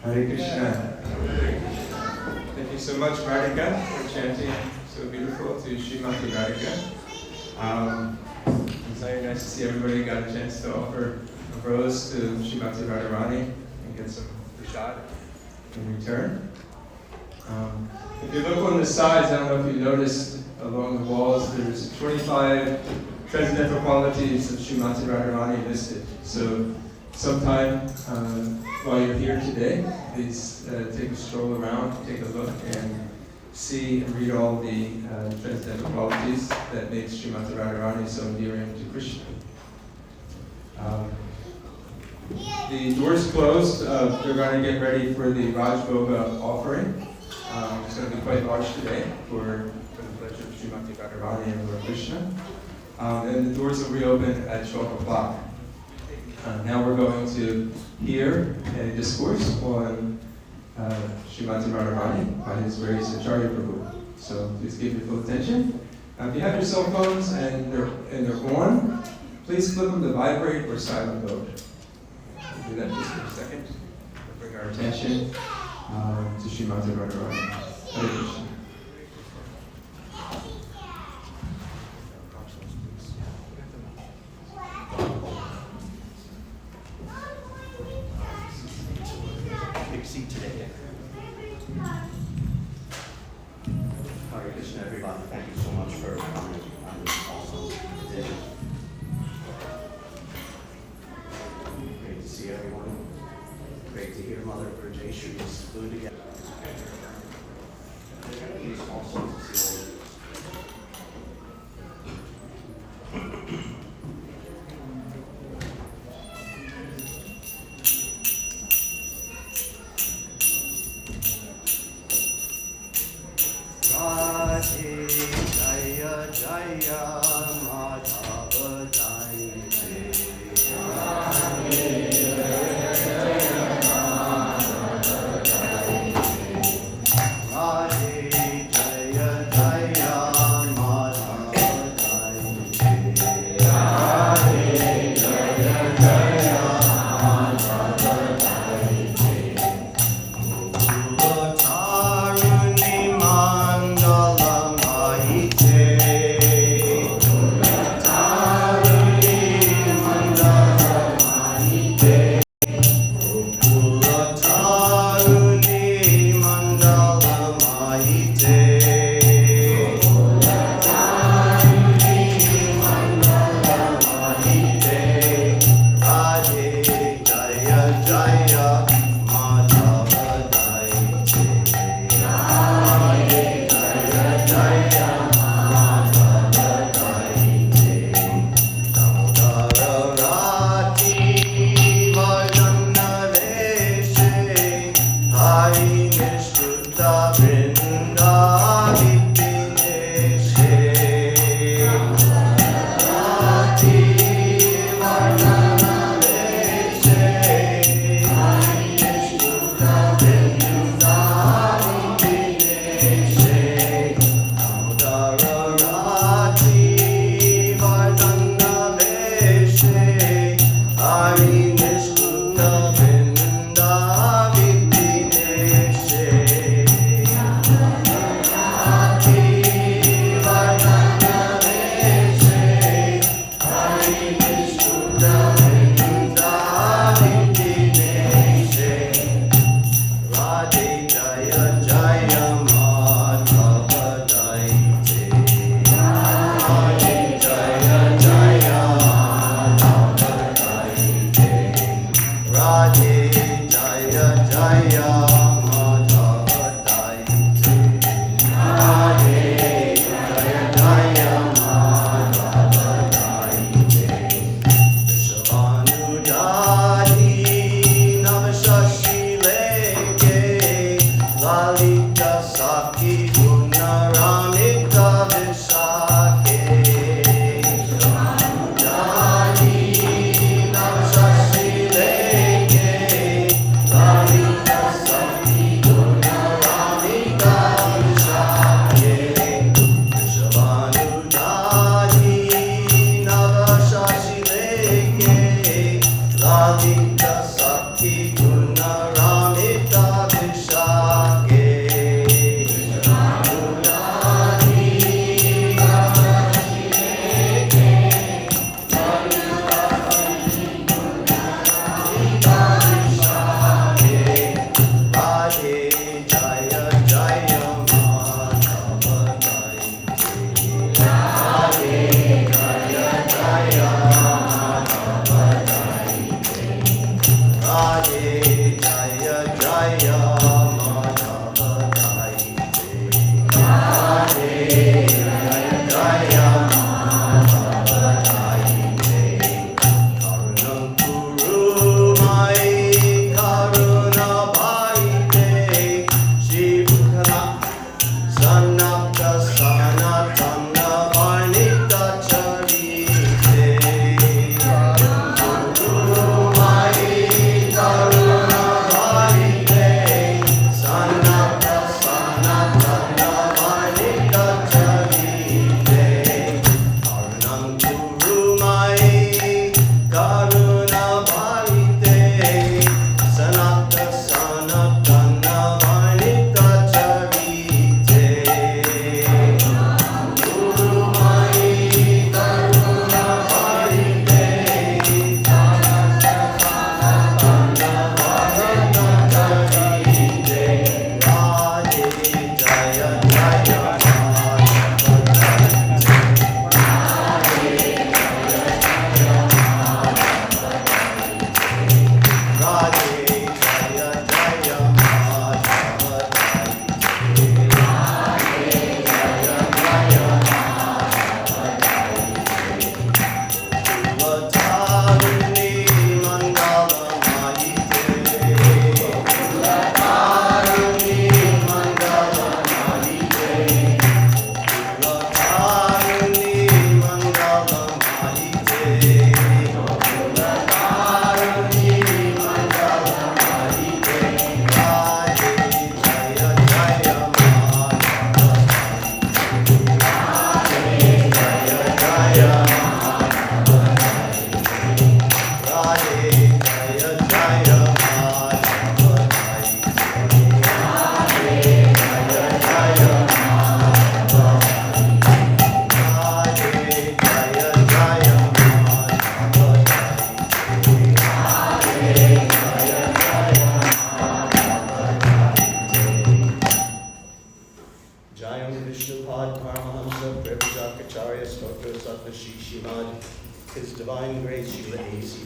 Hare Krishna. Thank you so much, Radhika, for chanting so beautiful to Srimati Radhika. It's very nice to see everybody got a chance to offer a rose to Srimati Radharani and get some prasad in return. If you look on the sides, I don't know if you noticed along the walls, there's 25 transcendental qualities of Srimati Radharani listed. So sometime while you're here today, please take a stroll around, take a look, and see and read all the transcendental qualities that make Srimati Radharani so endearing to Krishna. The doors closed. We're going to get ready for the Raj Bhoga offering. It's going to be quite large today for the pleasure of Srimati Radharani and Lord Krishna. And the doors will reopen at 12 o'clock. Now we're going to hear a discourse on Srimati Radharani by His Grace Acharya Prabhu. So please give your full attention. If you have your cell phones and they're on, please flip them to vibrate or silent mode. We'll do that just for a second. We'll bring our attention to Srimati Radharani. Hare Krishna. Hare Krishna, everybody. Thank you so much for coming on this awesome day. Great to see everyone. Great to hear Mother Virjeshwari's food again. It's awesome to see all of you.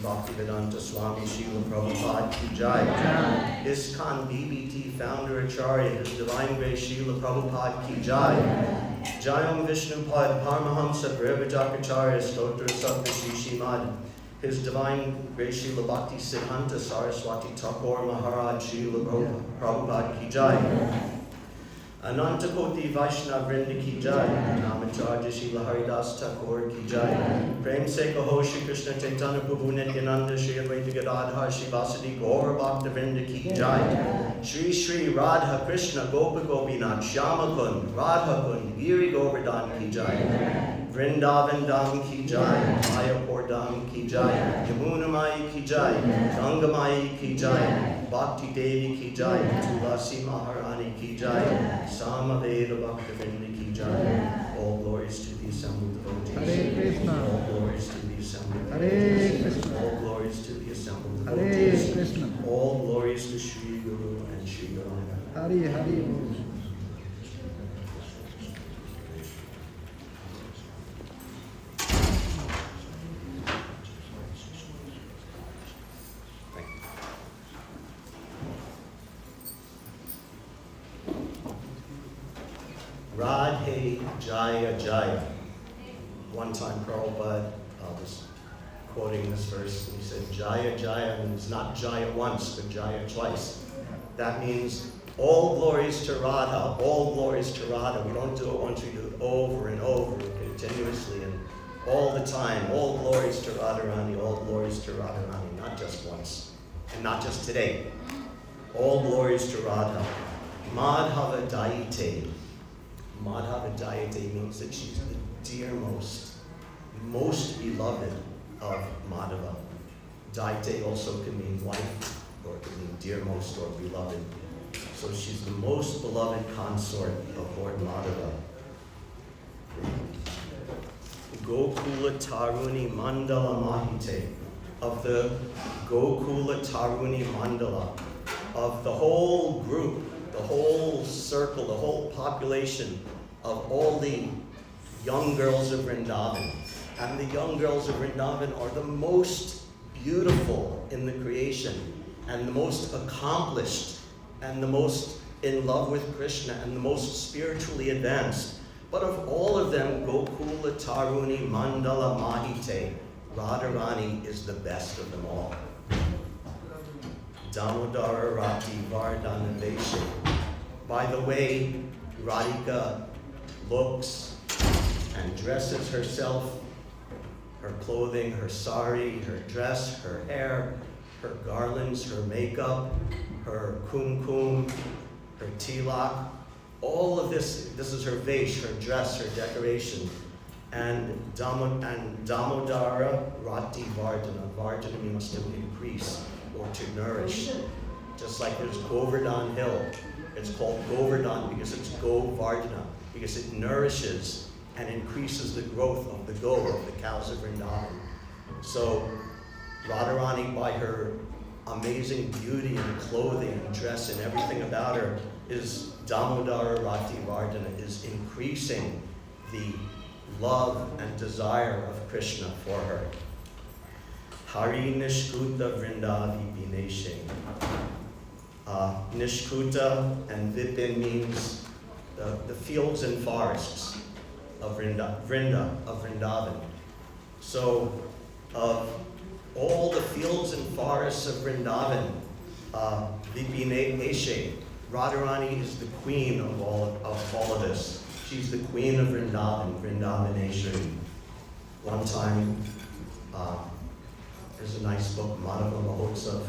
Bhaktivedanta Swami Srila Prabhupada Ki Jai. ISKCON BBT Founder Acharya, His Divine Grace Srila Prabhupada Ki Jai. Jayam Vishnupad Paramahamsa Prabhujakacharya Stotra Sattva Shishimad, His Divine Grace Srila Bhakti Siddhanta Saraswati Thakur Maharaj Srila Prabhupada Ki Jai. Anantakoti Vaishnav Vrinda Ki Jai. Namacharya Srila Haridas Thakur Ki Jai. Prem Se Kaho Shri Krishna Chaitanya Prabhu Nityananda Shri Advaita Gadadhar Shri Vasudeva Gaura Bhakta Vrinda Ki Jai. Shri Shri Radha Krishna Gopa Gopinath Shyama Kund Radha Kund Giri Govardhan Ki Jai. Vrindavan Dham Ki Jai. Mayapur Dham Ki Jai. Yamuna Mai Ki Jai. Ganga Mai Ki Jai. Bhakti Devi Ki Jai. Tulasi Maharani Ki Jai. Samaveda Bhakta Vrinda Ki Jai. All glories to the assembled devotees. Hare Krishna. All glories to the assembled Hare devotees. Krishna. All glories to the assembled Hare devotees. Krishna. All glories to Sri Guru and Sri Gauranga. Hare Hare. Radhe Jaya Jaya. One time Prabhupada was quoting this verse and he said, Jaya Jaya means not Jaya once, but Jaya twice. That means all glories to Radha, all glories to Radha. We don't do it once, we do it over and over continuously and all the time. All glories to Radharani, all glories to Radharani, not just once and not just today. All glories to Radha. Madhava Daite. Madhava Dayate means that she's the dearmost, most beloved of Madhava. Dayate also can mean wife, or it can mean dearmost or beloved. So she's the most beloved consort of Lord Madhava. Gokula Taruni Mandala Mahite, of the Gokula Taruni Mandala, of the whole group, the whole circle, the whole population of all the young girls of Vrindavan. And the young girls of Vrindavan are the most beautiful in the creation, and the most accomplished, and the most in love with Krishna, and the most spiritually advanced. But of all of them, Gokula Taruni Mandala Mahite, Radharani is the best of them all. Damodara Rati Vardhana Veshe. By the way Radhika looks and dresses herself, her clothing, her sari, her dress, her hair, her garlands, her makeup, her kumkum, her tilak, all of this is her vesh, her dress, her decoration. And Damodara Rati Vardhana. Vardhana means to increase or to nourish. Just like there's Govardhan Hill. It's called Govardhan because it's Govardhana, because it nourishes and increases the growth of the of the cows of Vrindavan. So Radharani, by her amazing beauty and clothing and dress and everything about her, is Damodara Rati Vardhana, is increasing the love and desire of Krishna for her. Hari Nishkuta Vrindavi Bineshe. Nishkuta and Vipin means the fields and forests of Vrindavan. So of all the fields and forests of Vrindavan, Vipineshe, Radharani is the queen of all of this. She's the queen of Vrindavan, Vrindavaneshwari. One time, there's a nice book, Madhava Mahotsav,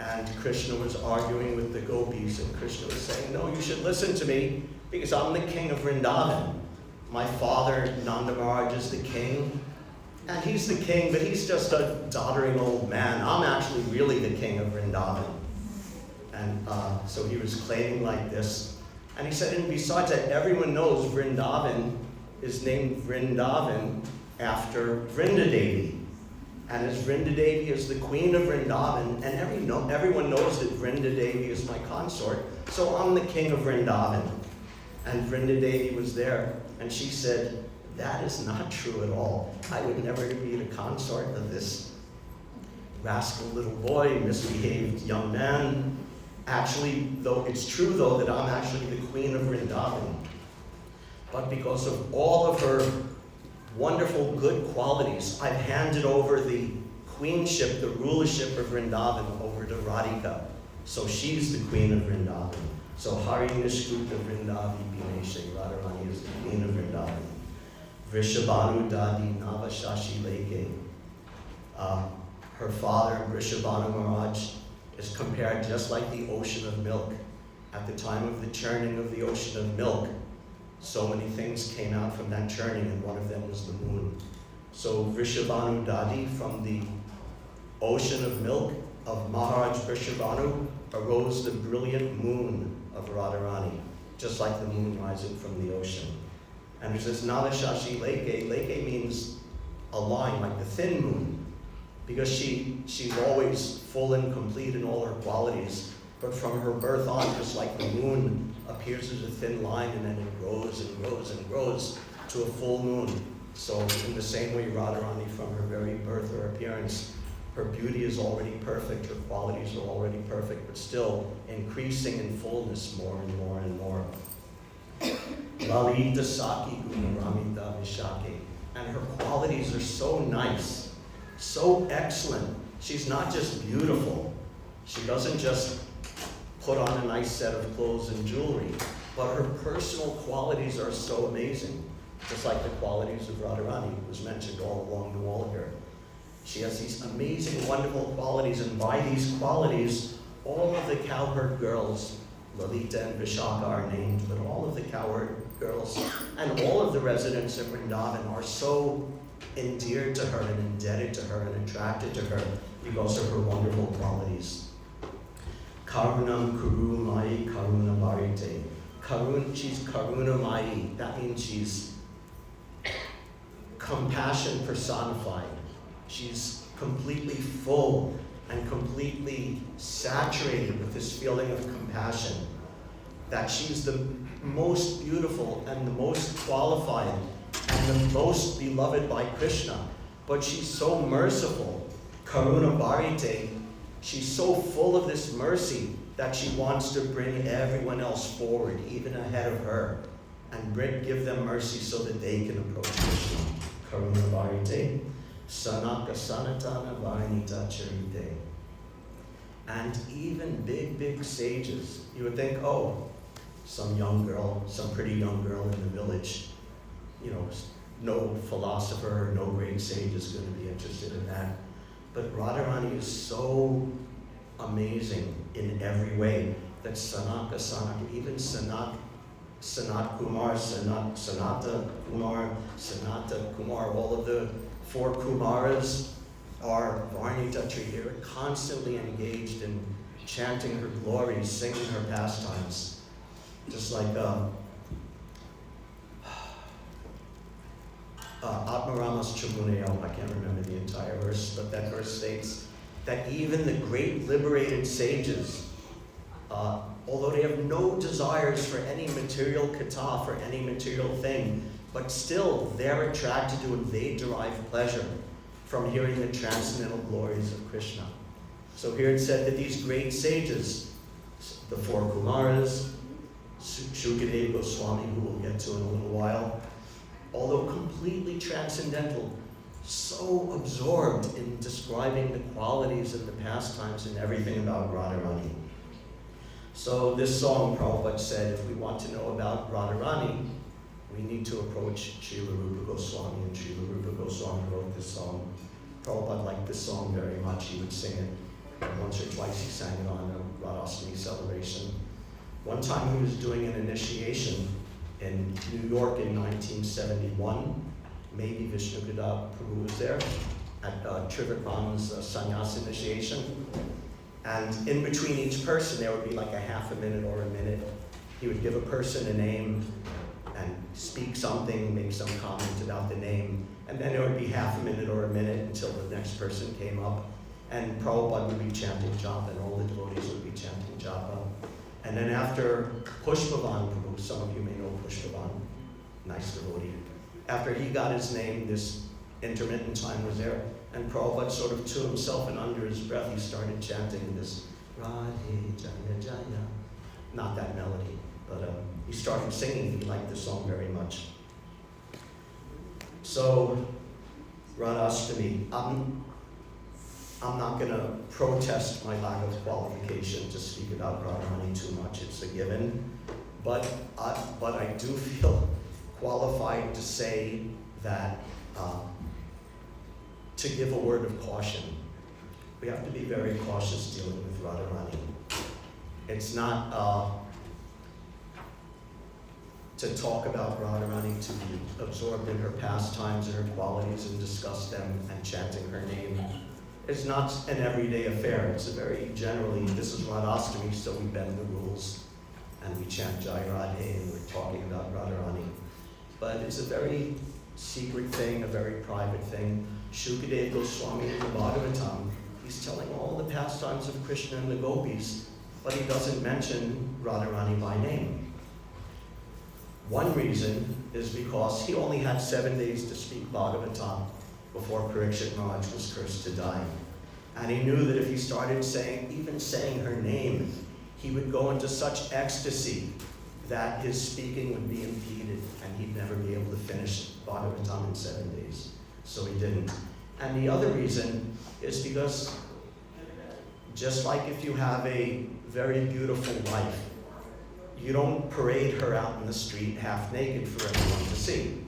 and Krishna was arguing with the gopis, and Krishna was saying, no, you should listen to me, because I'm the king of Vrindavan. My father, Nanda Maharaj, is the king, and he's the king, but he's just a doddering old man. I'm actually really the king of Vrindavan. And so he was claiming like this. And he said, and besides that, everyone knows Vrindavan is named Vrindavan after Vrindadevi. And as Vrindadevi is the queen of Vrindavan, and everyone knows that Vrindadevi is my consort, so I'm the king of Vrindavan. And Vrindadevi was there, and she said, that is not true at all. I would never be the consort of this rascal little boy, misbehaved young man. Actually, though it's true though that I'm actually the queen of Vrindavan, but because of all of her wonderful good qualities, I've handed over the queenship, the rulership of Vrindavan over to Radhika. So she's the queen of Vrindavan. So Hari Nishkuta Vrindavi Pineshe, Radharani is the queen of Vrindavan. Vrishabhanu Dadi Navashashi Leke. Her father, Vrishabhanu Maharaj, is compared just like the ocean of milk. At the time of the churning of the ocean of milk, so many things came out from that churning, and one of them was the moon. So Vrishabhanu Dadi, from the ocean of milk of Maharaj Vrishabhanu, arose the brilliant moon of Radharani, just like the moon rising from the ocean. And it says Nalashashi Leke. Leke means a line, like the thin moon, because she's always full and complete in all her qualities. But from her birth on, just like the moon appears as a thin line, and then it grows and grows and grows to a full moon. So in the same way, Radharani, from her very birth or appearance, her beauty is already perfect, her qualities are already perfect, but still increasing in fullness more and more and more. Lalita Saki Gunaramita Vishake. And her qualities are so nice, so excellent. She's not just beautiful. She doesn't just put on a nice set of clothes and jewelry, but her personal qualities are so amazing, just like the qualities of Radharani, was mentioned all along the wall here. She has these amazing, wonderful qualities, and by these qualities, all of the cowherd girls, Lalita and Vishaka are named, but all of the cowherd girls and all of the residents of Vrindavan are so endeared to her and indebted to her and attracted to her because of her wonderful qualities. Karunam Kuru Mai Karuna Bharite. She's Karuna Mai. That means she's compassion personified. She's completely full and completely saturated with this feeling of compassion. That she's the most beautiful and the most qualified and the most beloved by Krishna. But she's so merciful. Karuna Bharite. She's so full of this mercy that she wants to bring everyone else forward, even ahead of her, and give them mercy so that they can approach Krishna. Karuna Bharite. Sanaka Sanatana Varnita Charite. And even big, big sages, you would think, oh, some young girl, some pretty young girl in the village, no philosopher, no great sage is going to be interested in that. But Radharani is so amazing in every way that Sanaka, even Sanat Kumar, Sanata Kumar, all of the 4 Kumaras are Varnita Tri. They're constantly engaged in chanting her glories, singing her pastimes. Just like Atmaramas Chamuneo, I can't remember the entire verse, but that verse states that even the great liberated sages, although they have no desires for any material kata, for any material thing, but still they're attracted to it, they derive pleasure from hearing the transcendental glories of Krishna. So here it said that these great sages, the 4 Kumaras, Shukadeva Goswami, who we'll get to in a little while, although completely transcendental, so absorbed in describing the qualities and the pastimes and everything about Radharani. So this song, Prabhupada said, if we want to know about Radharani, we need to approach Srila Rupa Goswami, and Srila Rupa Goswami wrote this song. Prabhupada liked this song very much. He would sing it once or twice. He sang it on a Radhashtami celebration. One time he was doing an initiation in New York in 1971. Maybe Vishnu Gada Prabhu was there at Trivikram's sannyas initiation. And in between each person, there would be like a half a minute or a minute. He would give a person a name and speak something, make some comment about the name, and then there would be half a minute or a minute until the next person came up, and Prabhupada would be chanting japa, and all the devotees would be chanting japa. And then after Pushpavan Prabhu, some of you may know Pushpavan, nice devotee, after he got his name, this intermittent time was there, And Prabhupada sort of to himself and under his breath, he started chanting this Radhe Jaya Jaya. Not that melody, but he started singing. He liked the song very much. So, Radhashtami, I'm not going to protest my lack of qualification to speak about Radharani too much. It's a given. But I do feel qualified to say that, to give a word of caution. We have to be very cautious dealing with Radharani. It's not to talk about Radharani, to be absorbed in her pastimes and her qualities and discuss them and chanting her name. It's not an everyday affair. It's a very generally, this is Radhashtami, so we bend the rules and we chant Jai Radhe and we're talking about Radharani. But it's a very secret thing, a very private thing. Shukadeva Goswami in the Bhagavatam, he's telling all the pastimes of Krishna and the gopis, but he doesn't mention Radharani by name. One reason is because he only had 7 days to speak Bhagavatam before Parikshit Maharaj was cursed to die. And he knew that if he started even saying her name, he would go into such ecstasy that his speaking would be impeded and he'd never be able to finish Bhagavatam in 7 days. So he didn't. And the other reason is because just like if you have a very beautiful wife, you don't parade her out in the street half naked for everyone to see.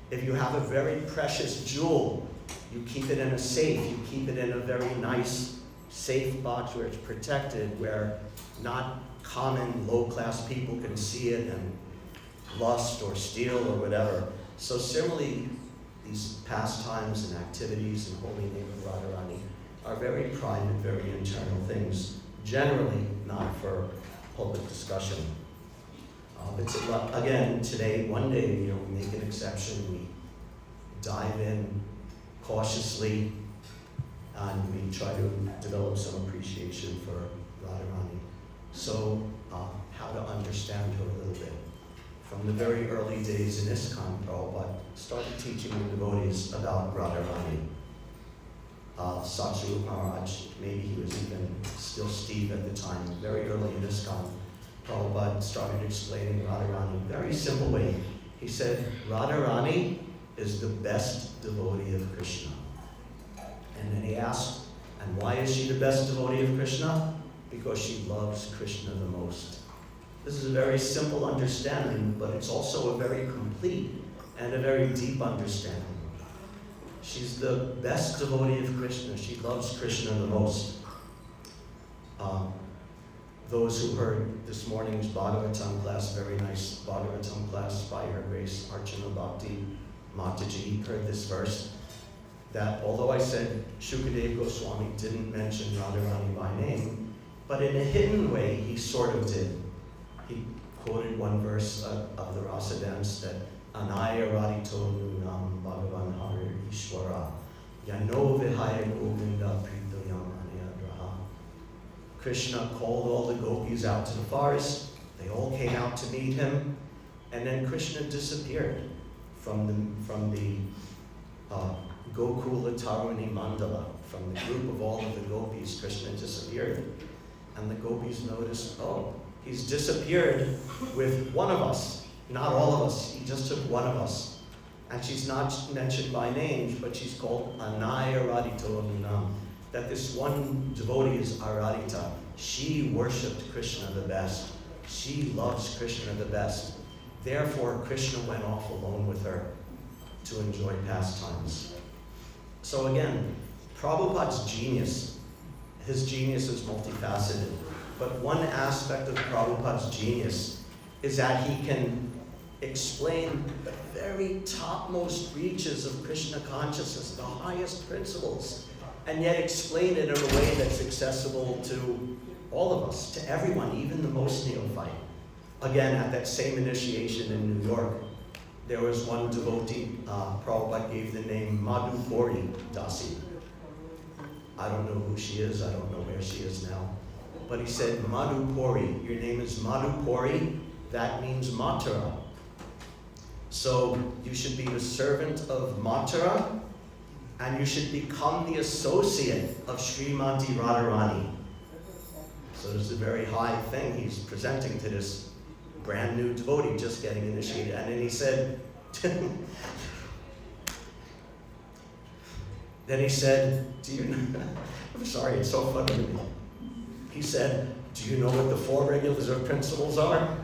If you have a very precious jewel, you keep it in a safe, you keep it in a very nice, safe box where it's protected, where not common, low-class people can see it and lust or steal or whatever. So similarly, these pastimes and activities in holy name of Radharani are very private, very internal things, generally not for public discussion. But again, today, one day, we make an exception. We dive in cautiously, and we try to develop some appreciation for Radharani. So, how to understand her a little bit. From the very early days in ISKCON, Prabhupada started teaching the devotees about Radharani. Satsarup Maharaj, maybe he was even still Steve at the time, very early in ISKCON, Prabhupada started explaining Radharani in a very simple way. He said, Radharani is the best devotee of Krishna. And then he asked, and why is she the best devotee of Krishna? Because she loves Krishna the most. This is a very simple understanding, but it's also a very complete and a very deep understanding. She's the best devotee of Krishna. She loves Krishna the most. Those who heard this morning's Bhagavatam class, very nice Bhagavatam class by Her Grace Archana Bhakti Mataji, heard this verse, that although I said Shukadeva Goswami didn't mention Radharani by name, but in a hidden way he sort of did. He quoted one verse of the Rasa dance that Anaya Radhito Nunam Bhagavan Hari Ishwara Yano Vihaya Govinda Pritoyam Anayadraha. Krishna called all the gopis out to the forest. They all came out to meet him, and then Krishna disappeared from the Gokula Taruni Mandala, from the group of all of the gopis. Krishna disappeared, and the gopis noticed, oh, he's disappeared with one of us, not all of us. He just took one of us. And she's not mentioned by name, but she's called Anaya Radhito Nunam. That this one devotee is Aradhita. She worshipped Krishna the best. She loves Krishna the best. Therefore, Krishna went off alone with her to enjoy pastimes. So again, Prabhupada's genius, his genius is multifaceted. But one aspect of Prabhupada's genius is that he can explain the very topmost reaches of Krishna consciousness, the highest principles, and yet explain it in a way that's accessible to all of us, to everyone, even the most neophyte. Again, at that same initiation in New York, there was one devotee, Prabhupada gave the name Madhupuri Dasi. I don't know who she is, I don't know where she is now. But he said, Madhupuri, your name is Madhupuri, that means Mathura. So you should be the servant of Mathura, and you should become the associate of Srimati Radharani. So this is a very high thing he's presenting to this brand new devotee just getting initiated. And then he said, do you know, I'm sorry, it's so funny to me. He said, do you know what the 4 regulars or principles are?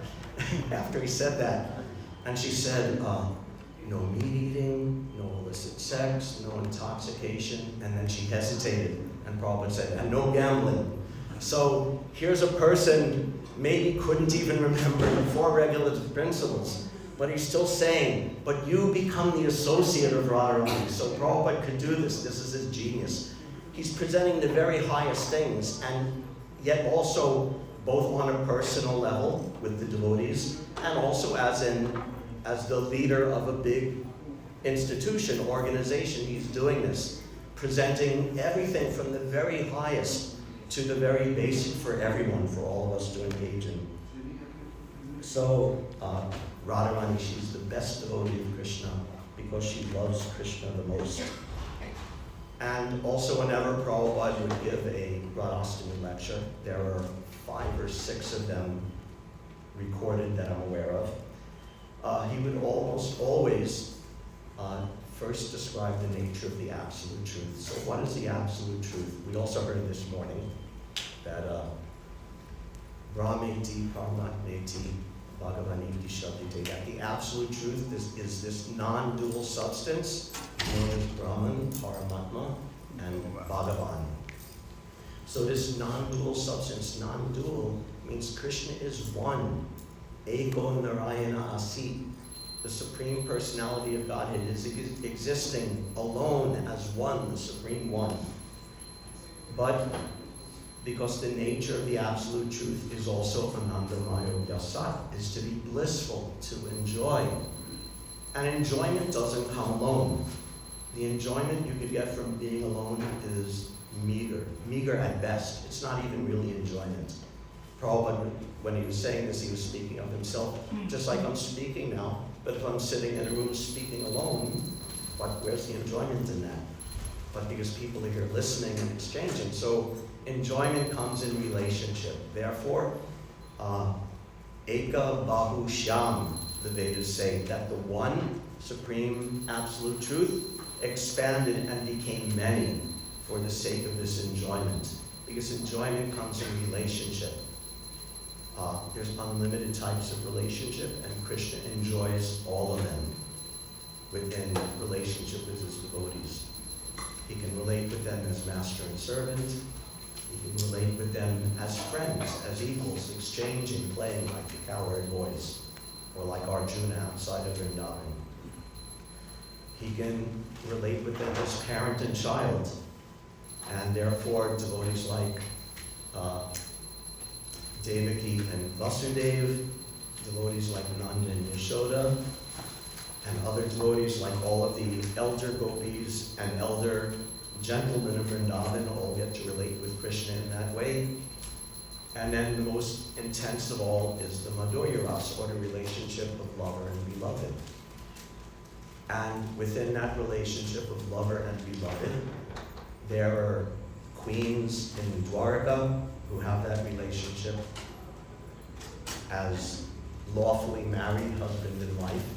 After he said that. And she said, no meat eating, no illicit sex, no intoxication. And then she hesitated. And Prabhupada said, and no gambling. So here's a person maybe couldn't even remember the 4 regular principles, but he's still saying, but you become the associate of Radharani. So Prabhupada could do this. This is his genius. He's presenting the very highest things, and yet also both on a personal level with the devotees, and also as the leader of a big institution, organization. He's doing this, presenting everything from the very highest to the very basic for everyone, for all of us to engage in. So Radharani, she's the best devotee of Krishna because she loves Krishna the most. And also whenever Prabhupada would give a Radhashtami lecture, there are 5 or 6 of them recorded that I'm aware of, he would almost always first describe the nature of the absolute truth. So what is the absolute truth? We also heard this morning that Brahmeti Paramatmeti Bhagavaniti Shabdite, that the absolute truth is this non-dual substance known as Brahman, Paramatma, and Bhagavan. So this non-dual substance, non-dual, means Krishna is one. Eko Narayana Asi. The Supreme Personality of Godhead is existing alone as one, the Supreme One. But because the nature of the absolute truth is also Anandamayo Yasat, is to be blissful, to enjoy. And enjoyment doesn't come alone. The enjoyment you could get from being alone is meager at best. It's not even really enjoyment. Prabhupada, when he was saying this, he was speaking of himself, just like I'm speaking now. But if I'm sitting in a room speaking alone, where's the enjoyment in that? But because people are here listening and exchanging. So enjoyment comes in relationship. Therefore, Eka Bahu Shyam, the Vedas say, that the one supreme absolute truth expanded and became many for the sake of this enjoyment. Because enjoyment comes in relationship. There's unlimited types of relationship, and Krishna enjoys all of them within relationship with his devotees. He can relate with them as master and servant. He can relate with them as friends, as equals, exchanging, playing like the cowherd boys, or like Arjuna outside of Vrindavan. He can relate with them as parent and child, and therefore devotees like Devaki and Vasudev, devotees like Nanda and Yashoda, and other devotees like all of the elder gopis and elder gentlemen of Vrindavan all get to relate with Krishna in that way. And then the most intense of all is the Madhurya Rasa, or the relationship of lover and beloved. And within that relationship of lover and beloved, there are queens in Dwarka who have that relationship as lawfully married husband and wife.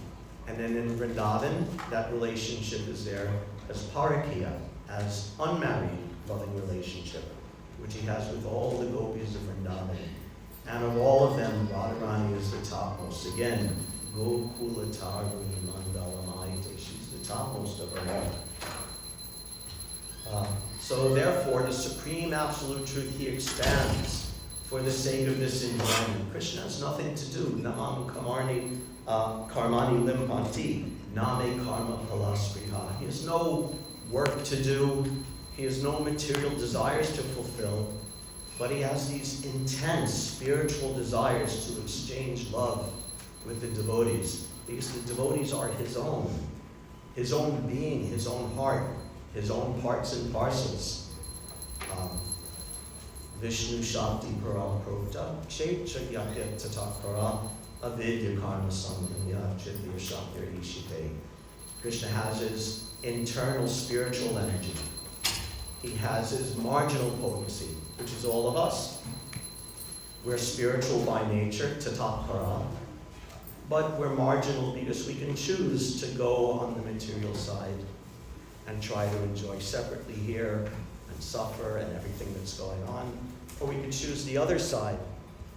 And then in Vrindavan, that relationship is there as Parakiya, as unmarried loving relationship, which he has with all the gopis of Vrindavan. And of all of them, Radharani is the topmost. Again, Gokula Taruni Mandalamaite, she's the topmost of them all. So therefore, the supreme absolute truth he expands for the sake of this enjoyment. Krishna has nothing to do. Namam Karmani Limpanti, Name Karma Palaspriha. He has no work to do. He has no material desires to fulfill. But he has these intense spiritual desires to exchange love with the devotees. Because the devotees are his own being, his own heart, his own parts and parcels. Vishnu Shakti Param Prokta, Kshetra Yakya Tatak Para, Avidya Karma Samanya, Chitya Shakti Ishite. Krishna has his internal spiritual energy. He has his marginal potency, which is all of us. We're spiritual by nature, tatat para, but we're marginal because we can choose to go on the material side and try to enjoy separately here and suffer and everything that's going on. Or we could choose the other side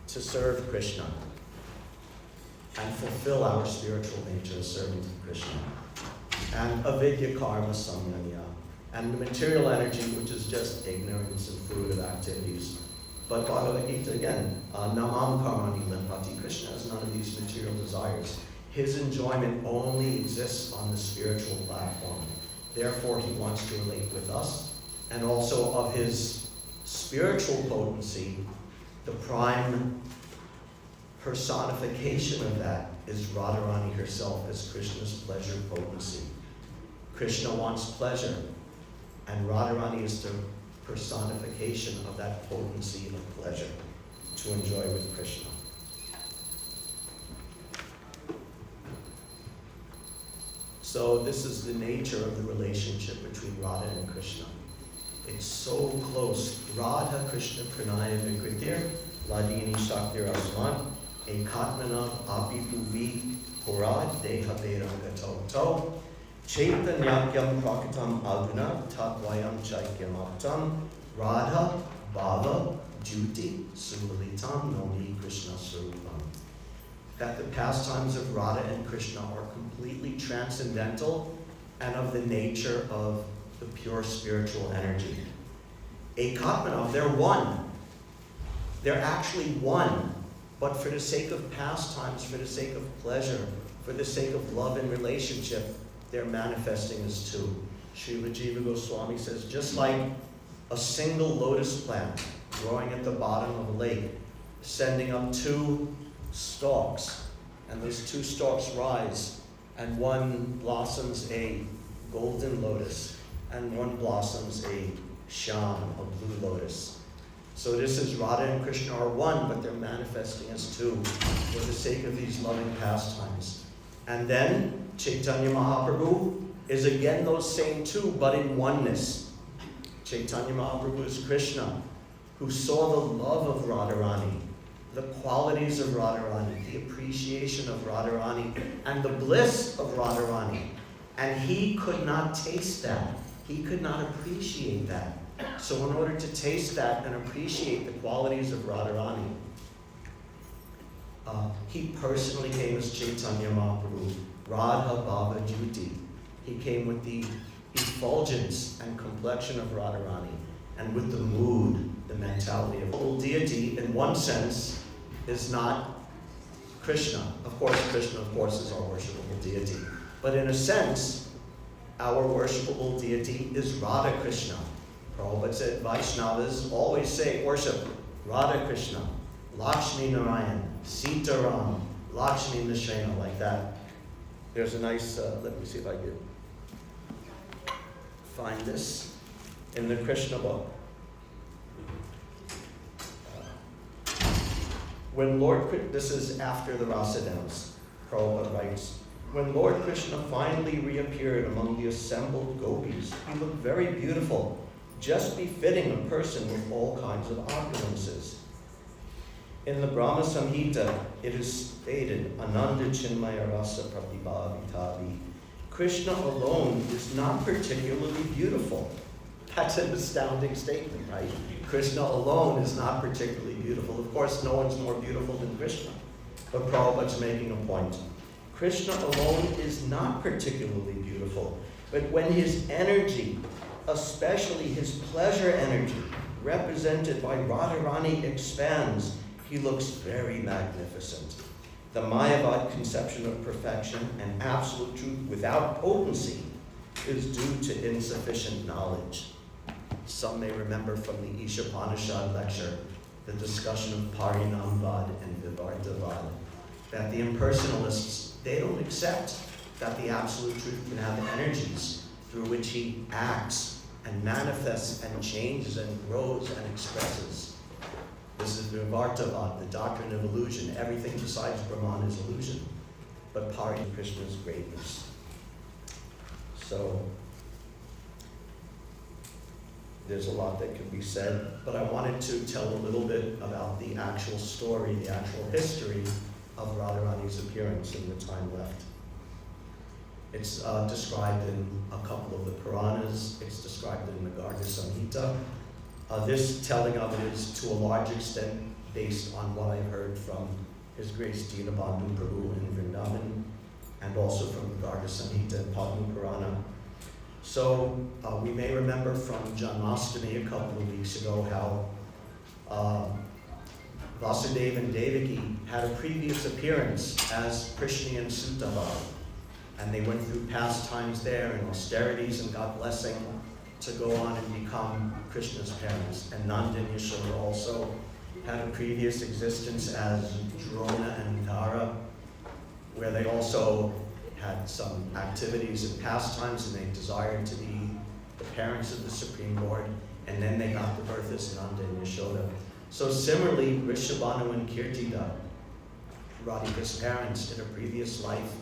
to serve Krishna and fulfill our spiritual nature as servant of Krishna. And avidya karma samyanya. And the material energy, which is just ignorance and fruitive activities. But Bhagavad Gita again, namam karmani limpati. Krishna has none of these material desires. His enjoyment only exists on the spiritual platform. Therefore, he wants to relate with us. And also of his spiritual potency, the prime personification of that is Radharani herself as Krishna's pleasure potency. Krishna wants pleasure, and Radharani is the personification of that potency of pleasure to enjoy with Krishna. So this is the nature of the relationship between Radha and Krishna. It's so close. Radha Krishna pranaya vikritir ladini shaktir asman ekatmanav apipuvi purad deha beranga to Chaitanyakyam prakatam aduna tatvayam chaikyam aptam Radha bhava juti sulalitam noni Krishna sarupam. That the pastimes of Radha and Krishna are completely transcendental and of the nature of the pure spiritual energy. Ekatmanav, they're one. They're actually one. But for the sake of pastimes, for the sake of pleasure, for the sake of love and relationship, they're manifesting as two. Srila Jiva Goswami says, just like a single lotus plant growing at the bottom of a lake, sending up two stalks, and those two stalks rise, and one blossoms a golden lotus, and one blossoms a shyam, a blue lotus. So this is Radha and Krishna are one, but they're manifesting as two for the sake of these loving pastimes. And then Chaitanya Mahaprabhu is again those same two, but in oneness. Chaitanya Mahaprabhu is Krishna, who saw the love of Radharani, the qualities of Radharani, the appreciation of Radharani, and the bliss of Radharani. And he could not taste that. He could not appreciate that. So in order to taste that and appreciate the qualities of Radharani, he personally came as Chaitanya Mahaprabhu, Radha Bhava Juti. He came with the effulgence and complexion of Radharani, and with the mood, the mentality of the deity. In one sense, is not Krishna. Of course, Krishna, of course, is our worshipable deity. But in a sense, our worshipable deity is Radha Krishna. Prabhupada said Vaishnavas always say, worship Radha Krishna, Lakshmi Narayan, Sita Ram, Lakshmi Nishena, like that. There's a nice, let me see if I can find this in the Krishna book. This is after the Rasa dance, Prabhupada writes, when Lord Krishna finally reappeared among the assembled gopis, he looked very beautiful, just befitting a person with all kinds of opulences. In the Brahma Samhita, it is stated, Ananda Chinmaya Rasa Pratibhavitavi. Krishna alone is not particularly beautiful. That's an astounding statement, right? Krishna alone is not particularly beautiful. Of course, no one's more beautiful than Krishna. But Prabhupada's making a point. Krishna alone is not particularly beautiful. But when his energy, especially his pleasure energy, represented by Radharani, expands, he looks very magnificent. The Mayavad conception of perfection and absolute truth without potency is due to insufficient knowledge. Some may remember from the Ishopanishad lecture the discussion of Parinamvad and Vivartavad, that the impersonalists, they don't accept that the absolute truth can have energies through which he acts and manifests and changes and grows and expresses. This is Vivartavad, the doctrine of illusion. Everything besides Brahman is illusion. But Pari Krishna's greatness. So there's a lot that can be said, but I wanted to tell a little bit about the actual story, the actual history of Radharani's appearance in the time left. It's described in a couple of the Puranas. It's described in the Garga Samhita. This telling of it is to a large extent based on what I've heard from His Grace Dinabandhu Prabhu in Vrindavan, and also from the Garga Samhita and Padma Purana. So we may remember from Janmashtami a couple of weeks ago how Vasudeva and Devaki had a previous appearance as Krishna and Sutava, and they went through pastimes there and austerities and got blessing to go on and become Krishna's parents. And Nanda and Yashoda also had a previous existence as Drona and Tara, where they also had some activities and pastimes, and they desired to be the parents of the Supreme Lord, and then they got the birth as Nanda and Yashoda. So similarly, Rishabhanu and Kirtida, Radhika's parents in a previous life,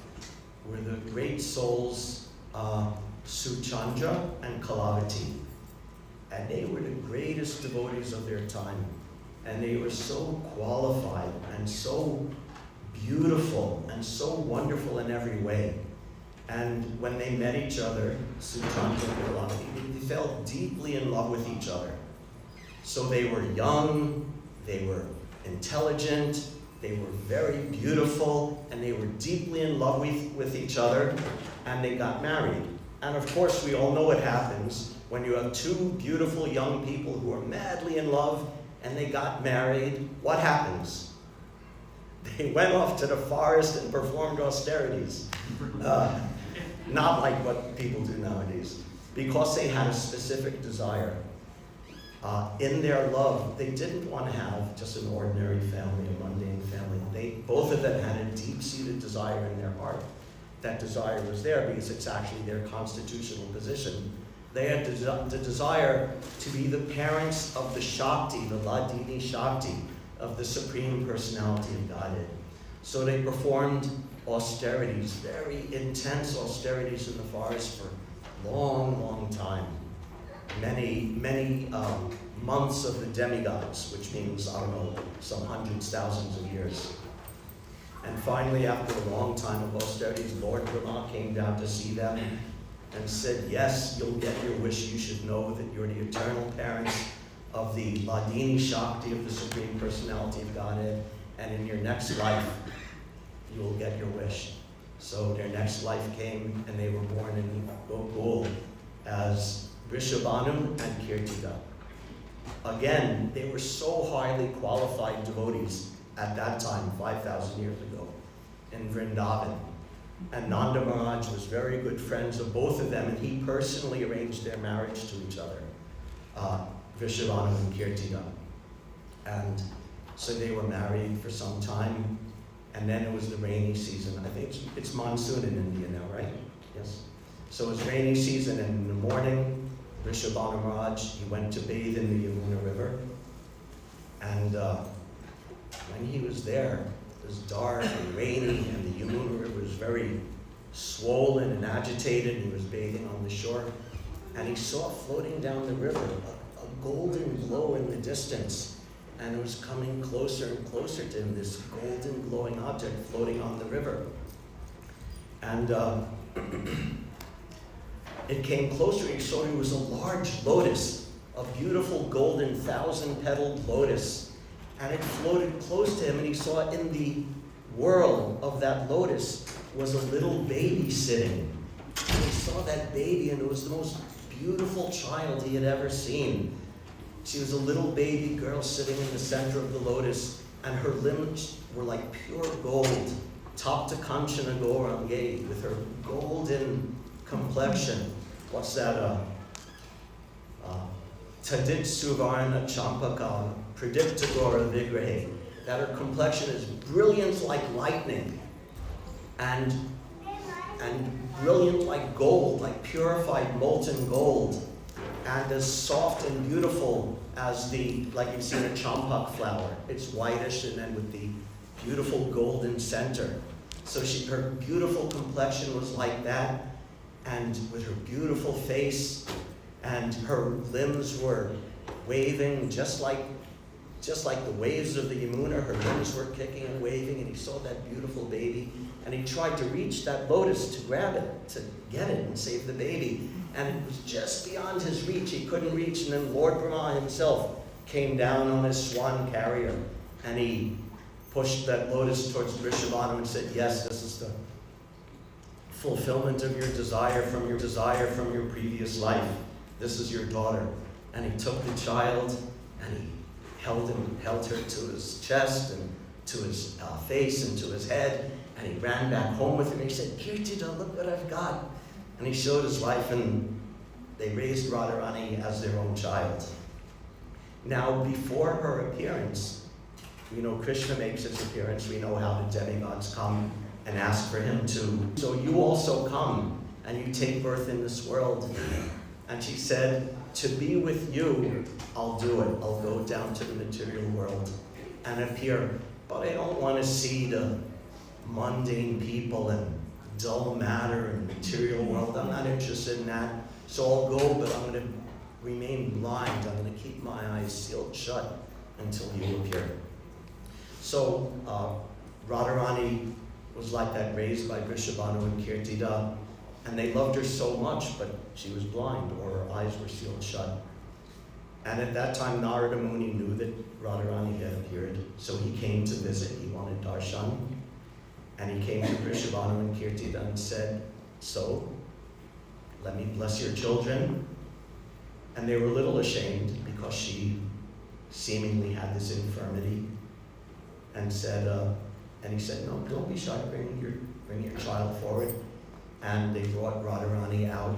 were the great souls Suchandra and Kalavati. And they were the greatest devotees of their time. And they were so qualified and so beautiful and so wonderful in every way. And when they met each other, Suchandra and Kalavati, they fell deeply in love with each other. So they were young, they were intelligent, they were very beautiful, and they were deeply in love with each other, and they got married. And of course, we all know what happens when you have two beautiful young people who are madly in love, and they got married. What happens? They went off to the forest and performed austerities. Not like what people do nowadays, because they had a specific desire. In their love, they didn't want to have just an ordinary family, a mundane family. Both of them had a deep-seated desire in their heart. That desire was there because it's actually their constitutional position. They had the desire to be the parents of the Shakti, the Ladini Shakti, of the Supreme Personality of Godhead. So they performed austerities, very intense austerities in the forest for a long, long time. Many months of the demigods, which means, I don't know, some hundreds, thousands of years. And finally, after a long time of austerities, Lord Brahma came down to see them and said, yes, you'll get your wish. You should know that you're the eternal parents of the Ladini Shakti of the Supreme Personality of Godhead, and in your next life, you will get your wish. So their next life came, and they were born in Gokul as Rishabhanu and Kirtida. Again, they were so highly qualified devotees at that time, 5,000 years ago, in Vrindavan. And Nanda Maharaj was very good friends of both of them, and he personally arranged their marriage to each other, Rishabhanu and Kirtida. And so they were married for some time, and then it was the rainy season. I think it's monsoon in India now, right? Yes. So it was rainy season, and in the morning, Rishabhanu Maharaj, he went to bathe in the Yamuna River. And when he was there, it was dark and rainy, and the Yamuna River was very swollen and agitated, and he was bathing on the shore. And he saw floating down the river a golden glow in the distance. And it was coming closer and closer to him, this golden glowing object floating on the river. And it came closer, he saw it was a large lotus, a beautiful golden 1,000-petaled lotus. And it floated close to him, and he saw in the whirl of that lotus was a little baby sitting. And he saw that baby, and it was the most beautiful child he had ever seen. She was a little baby girl sitting in the center of the lotus, and her limbs were like pure gold, top to Kanchana Gaurangi, with her golden complexion. What's that? Tadit Suvarna Champaka, Pradipta Gora Vigrahe. That her complexion is brilliant like lightning, and brilliant like gold, like purified molten gold, and as soft and beautiful as like you've seen a champak flower. It's whitish and then with the beautiful golden center. So her beautiful complexion was like that, and with her beautiful face, and her limbs were waving just like the waves of the Yamuna. Her limbs were kicking and waving, and he saw that beautiful baby, and he tried to reach that lotus to grab it, to get it and save the baby. And it was just beyond his reach. He couldn't reach, and then Lord Brahma himself came down on his swan carrier, and he pushed that lotus towards Vrishabhanu and said, yes, this is the fulfillment of your desire from your previous life. This is your daughter. And he took the child, and he held her to his chest and to his face and to his head, and he ran back home with her. He said, Kirtida, look what I've got. And he showed his wife, and they raised Radharani as their own child. Now, before her appearance, Krishna makes his appearance. We know how the demigods come and ask for him to. So you also come, and you take birth in this world. And she said, to be with you, I'll do it. I'll go down to the material world and appear. But I don't want to see the mundane people and dull matter and material world. I'm not interested in that. So I'll go, but I'm going to remain blind. I'm going to keep my eyes sealed shut until you appear. So Radharani was like that, raised by Vrishabhanu and Kirtida, and they loved her so much, but she was blind, or her eyes were sealed shut. And at that time, Narada Muni knew that Radharani had appeared, so he came to visit. He wanted darshan, and he came to Vrishabhanu and Kirtida and said, so, let me bless your children. And they were a little ashamed because she seemingly had this infirmity, and he said, no, don't be shy, bring your child forward. And they brought Radharani out,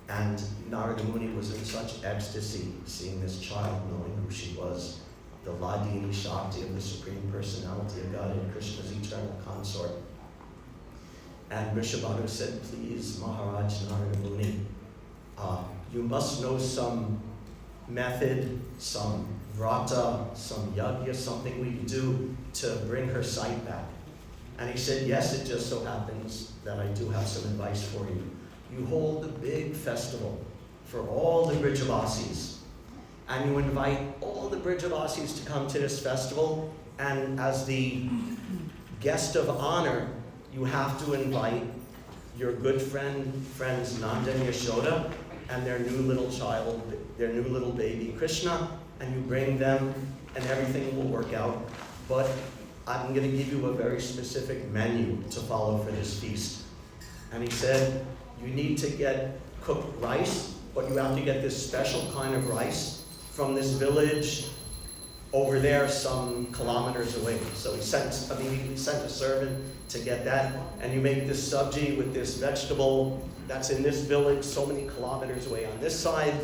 and Narada Muni was in such ecstasy seeing this child, knowing who she was, the Ladini Shakti of the Supreme Personality of Godhead, Krishna's eternal consort. And Vrishabhanu said, please, Maharaj Narada Muni, you must know some method, some vrata, some yajna, something we can do to bring her sight back. And he said, yes, it just so happens that I do have some advice for you. You hold a big festival for all the Brijavasis, and you invite all the Brijavasis to come to this festival, and as the guest of honor, you have to invite your good friends Nanda and Yashoda, and their new little baby Krishna, and you bring them, and everything will work out. But I'm going to give you a very specific menu to follow for this feast. And he said, you need to get cooked rice, but you have to get this special kind of rice from this village over there some kilometers away. So he immediately sent a servant to get that, and you make this sabji with this vegetable that's in this village so many kilometers away on this side.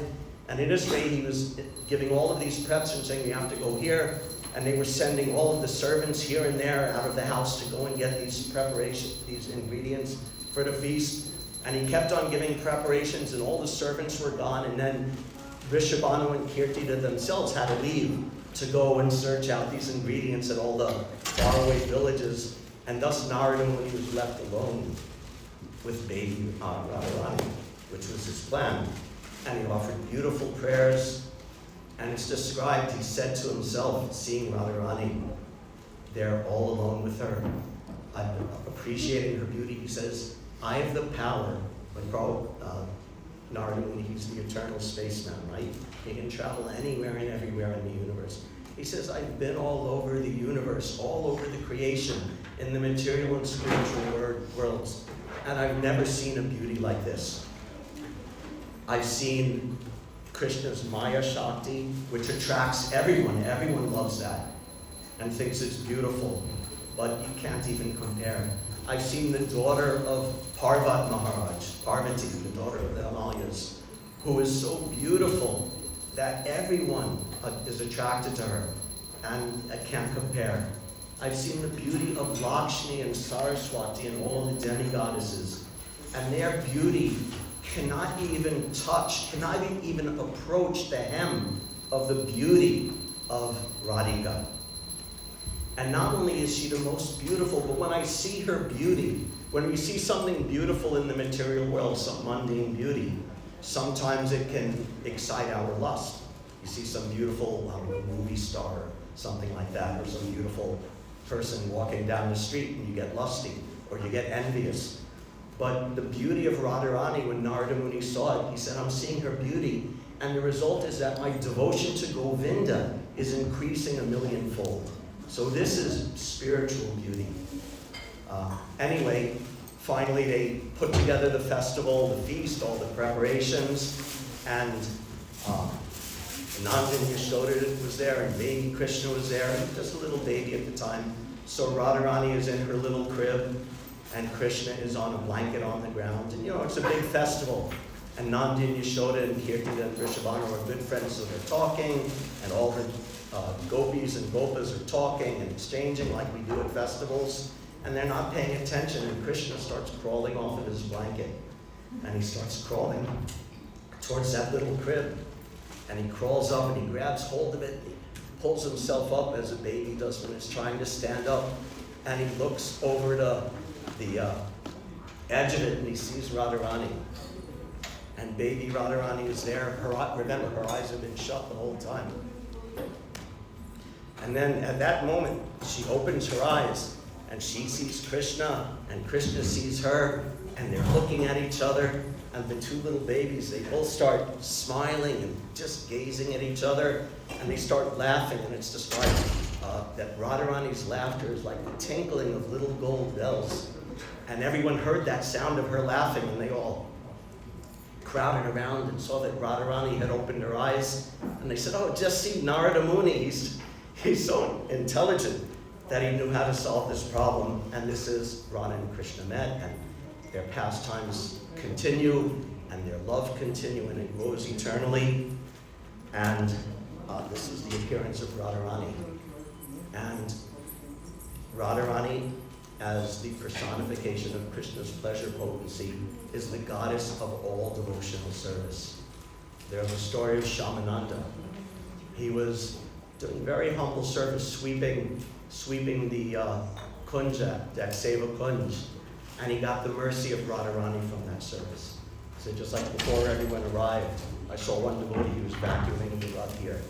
And in this way, he was giving all of these preps and saying, you have to go here. And they were sending all of the servants here and there out of the house to go and get these ingredients for the feast. And he kept on giving preparations, and all the servants were gone. And then Vrishabhanu and Kirtida themselves had to leave to go and search out these ingredients at all the faraway villages. And thus Narada Muni was left alone with baby Radharani, which was his plan. And he offered beautiful prayers. And it's described, he said to himself, seeing Radharani there all alone with her, appreciating her beauty, he says, I have the power. Narada Muni, he's the eternal spaceman, right? He can travel anywhere and everywhere in the universe. He says, I've been all over the universe, all over the creation, in the material and spiritual worlds, and I've never seen a beauty like this. I've seen Krishna's Maya Shakti, which attracts everyone. Everyone loves that and thinks it's beautiful, but you can't even compare. I've seen the daughter of Parvat Maharaj, Parvati, the daughter of the Himalayas, who is so beautiful that everyone is attracted to her, and I can't compare. I've seen the beauty of Lakshmi and Saraswati and all the demigoddesses, and their beauty cannot even approach the hem of the beauty of Radhika. And not only is she the most beautiful, but when I see her beauty, When we see something beautiful in the material world, some mundane beauty, sometimes it can excite our lust. You see some beautiful movie star or something like that, or some beautiful person walking down the street and you get lusty or you get envious. But the beauty of Radharani, when Narada Muni saw it, he said, I'm seeing her beauty, and the result is that my devotion to Govinda is increasing 1,000,000-fold. So this is spiritual beauty. Anyway, finally they put together the festival, the feast, all the preparations, and Nanda and Yashoda was there, and baby Krishna was there, and just a little baby at the time. So Radharani is in her little crib, and Krishna is on a blanket on the ground. And it's a big festival. And Nanda and Yashoda and Kirtida and Vrishabhanu are good friends, so they're talking, and all the gopis and gopas are talking and exchanging like we do at festivals. And they're not paying attention, and Krishna starts crawling off of his blanket. And he starts crawling towards that little crib. And he crawls up and he grabs hold of it. And he pulls himself up as a baby does when it's trying to stand up. And he looks over to the edge of it and he sees Radharani. And baby Radharani is there. Remember, her eyes have been shut the whole time. And then at that moment, she opens her eyes and she sees Krishna, and Krishna sees her, and they're looking at each other, and the two little babies, they both start smiling and just gazing at each other, and they start laughing, and it's described that Radharani's laughter is like the tinkling of little gold bells. And everyone heard that sound of her laughing, and they all crowded around and saw that Radharani had opened her eyes, and they said, oh, just see Narada Muni, he's so intelligent that he knew how to solve this problem. And this is Radha and Krishna met, and their pastimes continue, and their love continue, and it grows eternally. And this is the appearance of Radharani. And Radharani, as the personification of Krishna's pleasure potency, is the goddess of all devotional service. There's a story of Shamananda. He was doing very humble service, sweeping the kunja, Dakseva Kunj, and he got the mercy of Radharani from that service. So just like before everyone arrived, I saw one devotee who was vacuuming the rug here.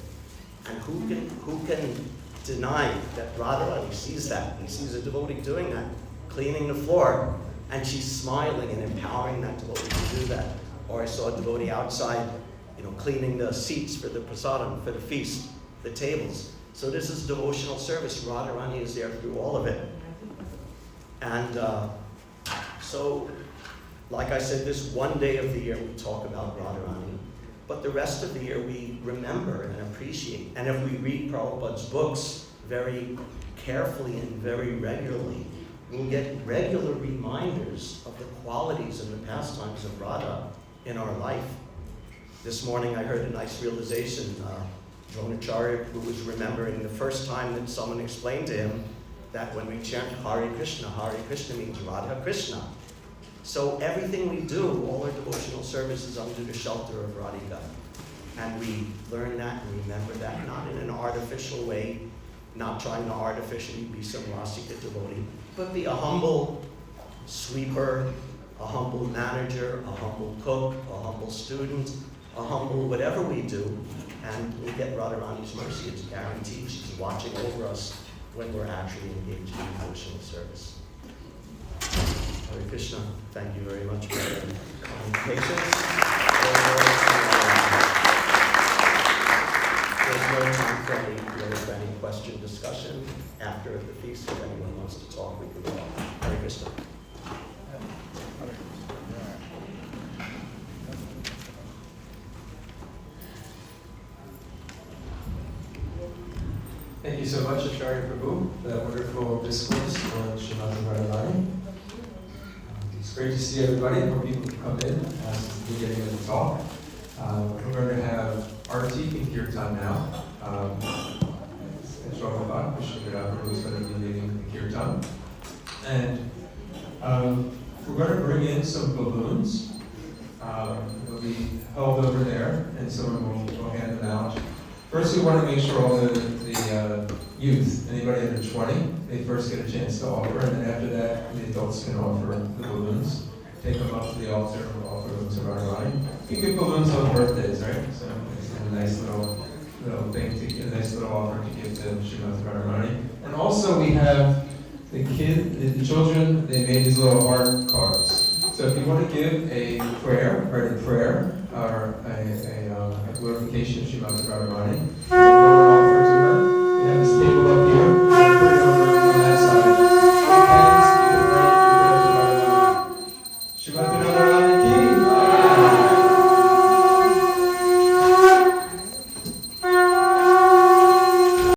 And who can deny that Radharani sees that? He sees a devotee doing that, cleaning the floor, and she's smiling and empowering that devotee to do that. Or I saw a devotee outside, cleaning the seats for the prasadam, for the feast, the tables. So this is devotional service. Radharani is there through all of it. And so, like I said, this one day of the year we talk about Radharani, but the rest of the year we remember and appreciate. And if we read Prabhupada's books very carefully and very regularly, we'll get regular reminders of the qualities and the pastimes of Radha in our life. This morning I heard a nice realization. Dronacharya, who was remembering the first time that someone explained to him that when we chant Hare Krishna means Radha Krishna. So everything we do, all our devotional service is under the shelter of Radhika. And we learn that and remember that, not in an artificial way, not trying to artificially be some Rasika devotee, but be a humble sweeper, a humble manager, a humble cook, a humble student, a humble whatever we do, and we'll get Radharani's mercy. It's guaranteed. She's watching over us when we're actually engaged in devotional service. Hare Krishna, thank you very much for your kind patience. There's no time for any question discussion after the feast. If anyone wants to talk, we can go on. Hare Krishna. Thank you so much, Acharya Prabhu, for that wonderful discourse on Srimati Radharani. It's great to see everybody. More people can come in as we get into the talk. We're going to have Arti in Kirtan now. It's Prabhupada, Krishna Prabhu is going to be leading the Kirtan. And we're going to bring in some balloons. They'll be held over there, and someone will hand them out. First, we want to make sure all the youth, anybody under 20, they first get a chance to offer, and then after that, the adults can offer the balloons. Take them up to the altar and offer them to Radharani. You give balloons on birthdays, right? So it's a nice little thing to give, a nice little offer to give to Srimati Radharani. And also we have the children, they made these little heart cards. So if you want to give a prayer, write a prayer, or a glorification of Srimati Radharani,